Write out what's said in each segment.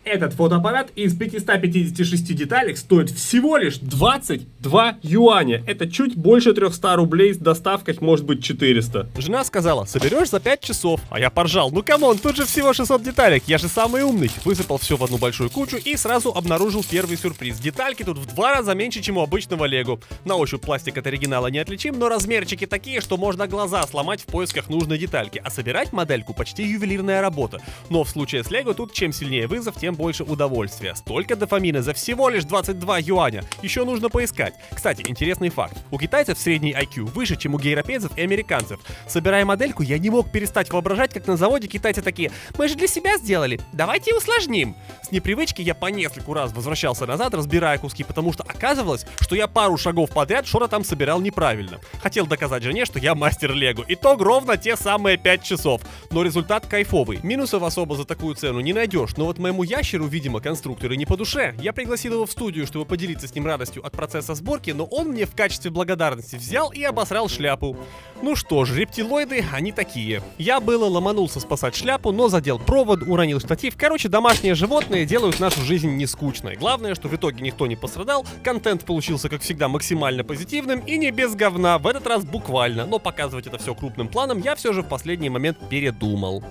Этот фотоаппарат из 556 деталек стоит всего лишь 22 юаня. Это чуть больше 300 рублей, с доставкой может быть 400. Жена сказала, соберешь за 5 часов. А я поржал, ну камон, тут же всего 600 деталек, я же самый умный. Высыпал все в одну большую кучу и сразу обнаружил первый сюрприз. Детальки тут в 2 раза меньше, чем у обычного лего. На ощупь пластик от оригинала не отличим, но размерчики такие, что можно глаза сломать в поисках нужной детальки. А собирать модельку почти ювелирная работа. Но в случае с лего тут чем сильнее вызов, тем больше удовольствия. Столько дофамина за всего лишь 22 юаня. Еще нужно поискать. Кстати, интересный факт. У китайцев средний IQ выше, чем у европейцев и американцев. Собирая модельку, я не мог перестать воображать, как на заводе китайцы такие: мы же для себя сделали, давайте усложним. С непривычки я по нескольку раз возвращался назад, разбирая куски, потому что оказывалось, что я пару шагов подряд что-то там собирал неправильно. Хотел доказать жене, что я мастер лего. Итог ровно те самые 5 часов. Но результат кайфовый. Минусов особо за такую цену не найдешь, но вот моему ящеру, видимо, конструкторы не по душе. Я пригласил его в студию, чтобы поделиться с ним радостью от процесса сборки, но он мне в качестве благодарности взял и обосрал шляпу. Ну что ж, рептилоиды, они такие. Я было ломанулся спасать шляпу, но задел провод, уронил штатив. Короче, домашние животные делают нашу жизнь не скучной. Главное, что в итоге никто не пострадал, контент получился, как всегда, максимально позитивным и не без говна, в этот раз буквально. Но показывать это все крупным планом я все же в последний момент передумал.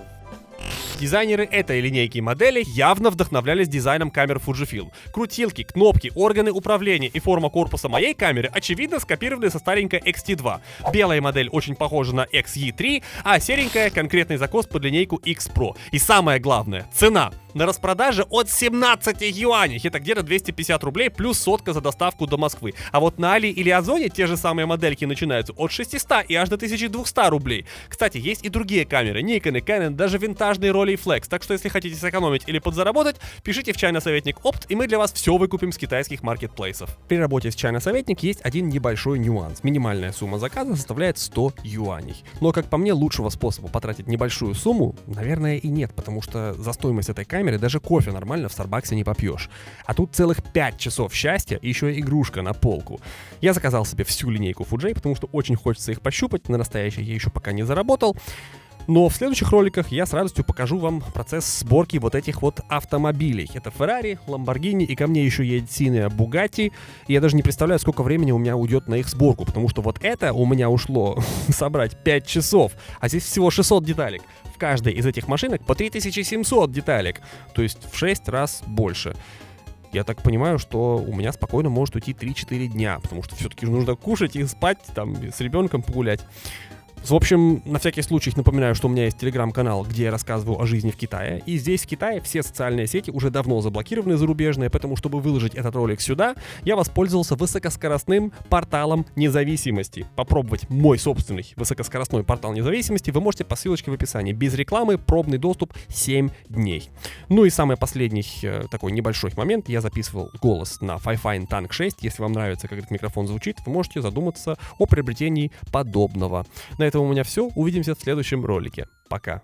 Дизайнеры этой линейки модели явно вдохновлялись дизайном камер Fujifilm. Крутилки, кнопки, органы управления и форма корпуса моей камеры очевидно скопированы со старенькой XT2. Белая модель очень похожа на XE3, а серенькая — конкретный закос под линейку X Pro. И самое главное — цена. На распродаже от 17 юаней. Это где-то 250 рублей плюс сотка за доставку до Москвы. А вот на Али или Озоне те же самые модельки начинаются от 600 и аж до 1200 рублей. Кстати, есть и другие камеры. Nikon и Canon, даже винтажные Rolleiflex. Так что если хотите сэкономить или подзаработать, пишите в China Советник Опт, и мы для вас все выкупим с китайских маркетплейсов. При работе с China Советник есть один небольшой нюанс. Минимальная сумма заказа составляет 100 юаней. Но, как по мне, лучшего способа потратить небольшую сумму, наверное, и нет, потому что за стоимость этой камеры даже кофе нормально в Старбаксе не попьешь. А тут целых 5 часов счастья и еще и игрушка на полку. Я заказал себе всю линейку Fuji, потому что очень хочется их пощупать. На настоящей я еще пока не заработал. Но в следующих роликах я с радостью покажу вам процесс сборки вот этих вот автомобилей. Это Ferrari, Lamborghini, и ко мне еще едет синяя Bugatti. И я даже не представляю, сколько времени у меня уйдет на их сборку, потому что вот это у меня ушло собрать 5 часов, а здесь всего 600 деталек. В каждой из этих машинок по 3700 деталек, то есть в 6 раз больше. Я так понимаю, что у меня спокойно может уйти 3-4 дня, потому что все-таки нужно кушать и спать, там, с ребенком погулять. В общем, на всякий случай напоминаю, что у меня есть телеграм-канал, где я рассказываю о жизни в Китае. И здесь, в Китае, все социальные сети уже давно заблокированы зарубежные, поэтому, чтобы выложить этот ролик сюда, я воспользовался высокоскоростным порталом независимости. Попробовать мой собственный высокоскоростной портал независимости вы можете по ссылочке в описании. Без рекламы, пробный доступ 7 дней. Ну и самый последний такой небольшой момент. Я записывал голос на Fifine Tank 6. Если вам нравится, как этот микрофон звучит, вы можете задуматься о приобретении подобного. На этом у меня все. Увидимся в следующем ролике. Пока.